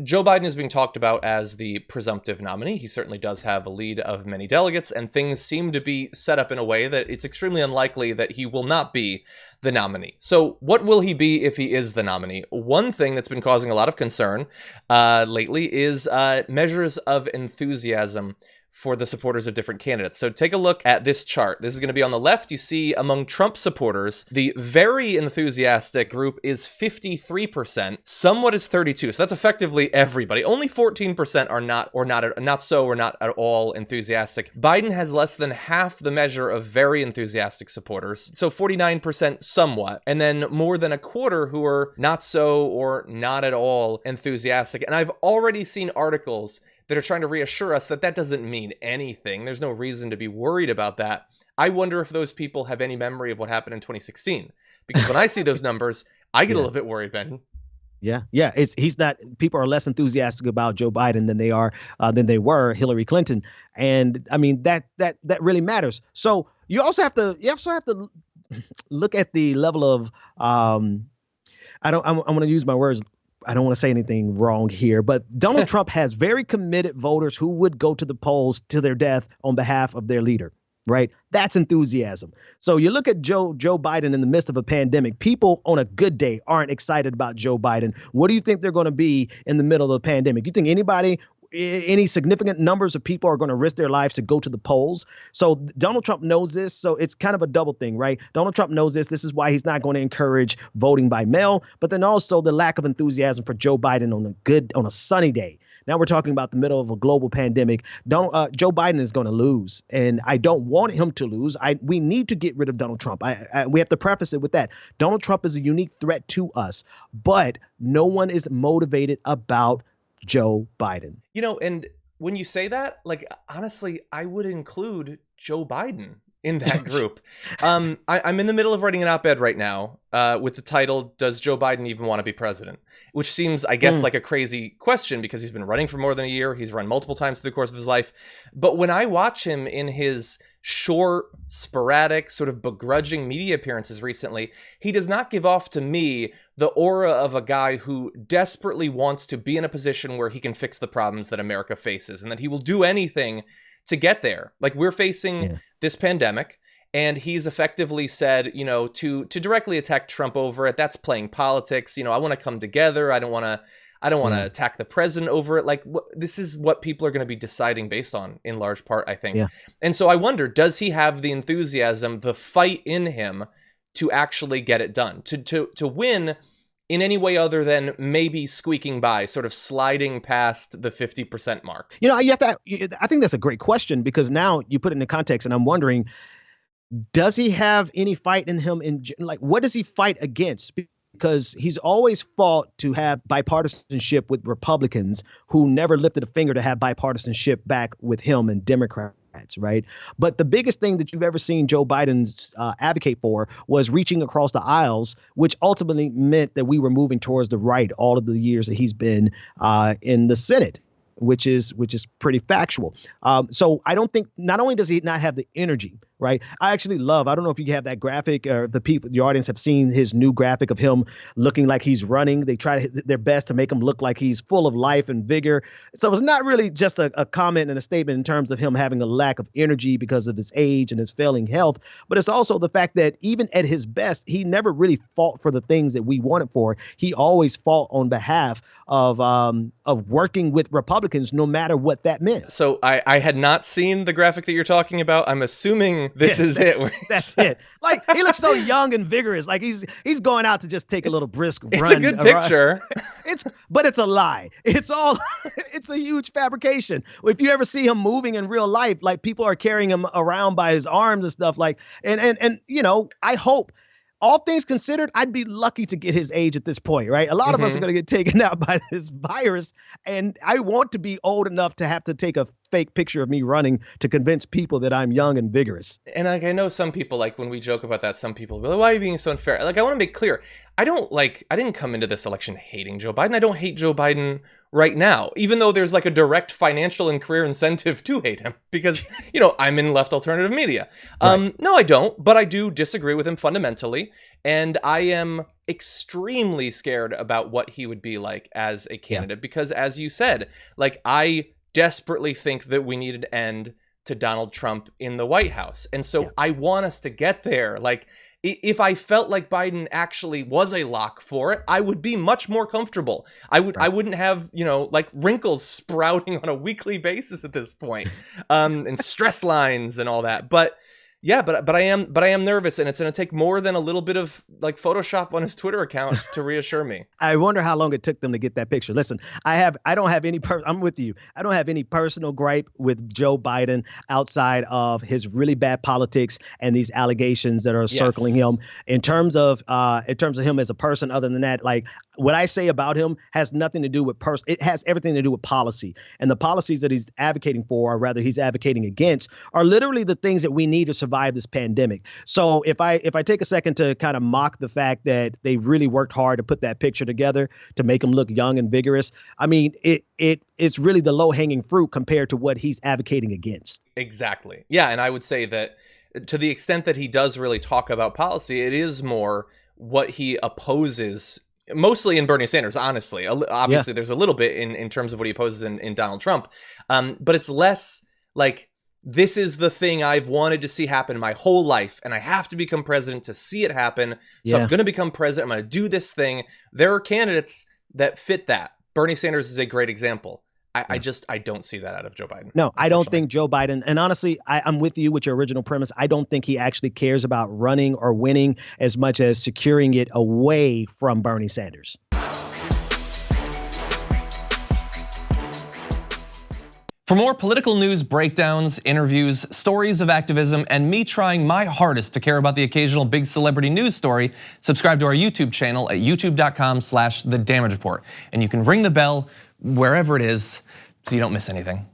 Joe Biden is being talked about as the presumptive nominee. He certainly does have a lead of many delegates, and things seem to be set up in a way that it's extremely unlikely that he will not be the nominee. So what will he be if he is the nominee? One thing that's been causing a lot of concern lately is measures of enthusiasm for the supporters of different candidates. So take a look at this chart. This is going to be on the left. You see among Trump supporters, the very enthusiastic group is 53%. Somewhat is 32%. So that's effectively everybody. Only 14% are not at all enthusiastic. Biden has less than half the measure of very enthusiastic supporters. So 49% somewhat. And then more than a quarter who are not so or not at all enthusiastic. And I've already seen articles that are trying to reassure us that that doesn't mean anything. There's no reason to be worried about that. I wonder if those people have any memory of what happened in 2016. Because when I see those numbers, I get a little bit worried, Ben. Yeah. He's not. People are less enthusiastic about Joe Biden than they were Hillary Clinton, and I mean that really matters. So you also have to look at the level of I'm going to use my words. I don't want to say anything wrong here, but Donald Trump has very committed voters who would go to the polls to their death on behalf of their leader, right? That's enthusiasm. So you look at Joe Biden in the midst of a pandemic. People on a good day aren't excited about Joe Biden. What do you think they're going to be in the middle of the pandemic? You think any significant numbers of people are going to risk their lives to go to the polls? So Donald Trump knows this. So it's kind of a double thing, right? Donald Trump knows this. This is why he's not going to encourage voting by mail, but then also the lack of enthusiasm for Joe Biden on a sunny day. Now we're talking about the middle of a global pandemic. Joe Biden is going to lose, and I don't want him to lose. We need to get rid of Donald Trump. We have to preface it with that. Donald Trump is a unique threat to us, but no one is motivated about Joe Biden. And when you say that, like, honestly, I would include Joe Biden in that group. I'm in the middle of writing an op-ed right now with the title, Does Joe Biden Even Want to Be President? Which seems, I guess, like a crazy question because he's been running for more than a year. He's run multiple times through the course of his life. But when I watch him in his short, sporadic, sort of begrudging media appearances recently, he does not give off to me the aura of a guy who desperately wants to be in a position where he can fix the problems that America faces and that he will do anything to get there. Like, we're facing this pandemic, and he's effectively said, to directly attack Trump over it, that's playing politics. I want to come together. I don't want to attack the president over it. Like, this is what people are going to be deciding based on, in large part, I think. Yeah. And so I wonder, does he have the enthusiasm, the fight in him to actually get it done, to win in any way other than maybe squeaking by, sort of sliding past the 50% mark? I think that's a great question, because now you put it into context, and I'm wondering, does he have any fight in him? What does he fight against? Because he's always fought to have bipartisanship with Republicans who never lifted a finger to have bipartisanship back with him and Democrats, right? But the biggest thing that you've ever seen Joe Biden's advocate for was reaching across the aisles, which ultimately meant that we were moving towards the right all of the years that he's been in the Senate, which is pretty factual. So I don't think, not only does he not have the energy, right? I don't know if you have that graphic, or the audience have seen his new graphic of him looking like he's running. They try their best to make him look like he's full of life and vigor. So it's not really just a comment and a statement in terms of him having a lack of energy because of his age and his failing health, but it's also the fact that even at his best, he never really fought for the things that we wanted for. He always fought on behalf of working with Republicans, no matter what that meant. So I had not seen the graphic that you're talking about. I'm assuming this is it. That's it. Like, he looks so young and vigorous. Like he's going out to just take a little brisk run. It's a good picture. But it's a lie. It's a huge fabrication. If you ever see him moving in real life, like, people are carrying him around by his arms and stuff, like, and I hope, all things considered, I'd be lucky to get his age at this point, right? A lot of us are going to get taken out by this virus, and I want to be old enough to have to take a fake picture of me running to convince people that I'm young and vigorous. And I know some people, like, when we joke about that, some people will be like, why are you being so unfair? Like, I want to make clear, I didn't come into this election hating Joe Biden. I don't hate Joe Biden right now, even though there's like a direct financial and career incentive to hate him because, I'm in left alternative media. Right. No, I don't, but I do disagree with him fundamentally. And I am extremely scared about what he would be like as a candidate because, as you said, like, I desperately think that we need an end to Donald Trump in the White House. And so I want us to get there. Like, if I felt like Biden actually was a lock for it, I would be much more comfortable. I wouldn't have, like, wrinkles sprouting on a weekly basis at this point, and stress lines and all that. But yeah, but I am nervous, and it's going to take more than a little bit of like Photoshop on his Twitter account to reassure me. I wonder how long it took them to get that picture. Listen, I'm with you. I don't have any personal gripe with Joe Biden outside of his really bad politics and these allegations that are circling him. In terms of him as a person, other than that, like, what I say about him has nothing to do with it has everything to do with policy. And the policies that he's advocating for, or rather he's advocating against, are literally the things that we need to survive this pandemic. So if I take a second to kind of mock the fact that they really worked hard to put that picture together to make him look young and vigorous, I mean, it's really the low-hanging fruit compared to what he's advocating against. Exactly. Yeah, and I would say that to the extent that he does really talk about policy, it is more what he opposes, mostly in Bernie Sanders, honestly. Obviously, there's a little bit in terms of what he opposes in Donald Trump. But it's less like, this is the thing I've wanted to see happen my whole life, and I have to become president to see it happen. So I'm going to become president. I'm going to do this thing. There are candidates that fit that. Bernie Sanders is a great example. I don't see that out of Joe Biden. No, I don't think Joe Biden, and honestly, I'm with you with your original premise. I don't think he actually cares about running or winning as much as securing it away from Bernie Sanders. For more political news breakdowns, interviews, stories of activism, and me trying my hardest to care about the occasional big celebrity news story, subscribe to our YouTube channel at youtube.com/The Damage Report. And you can ring the bell wherever it is so you don't miss anything.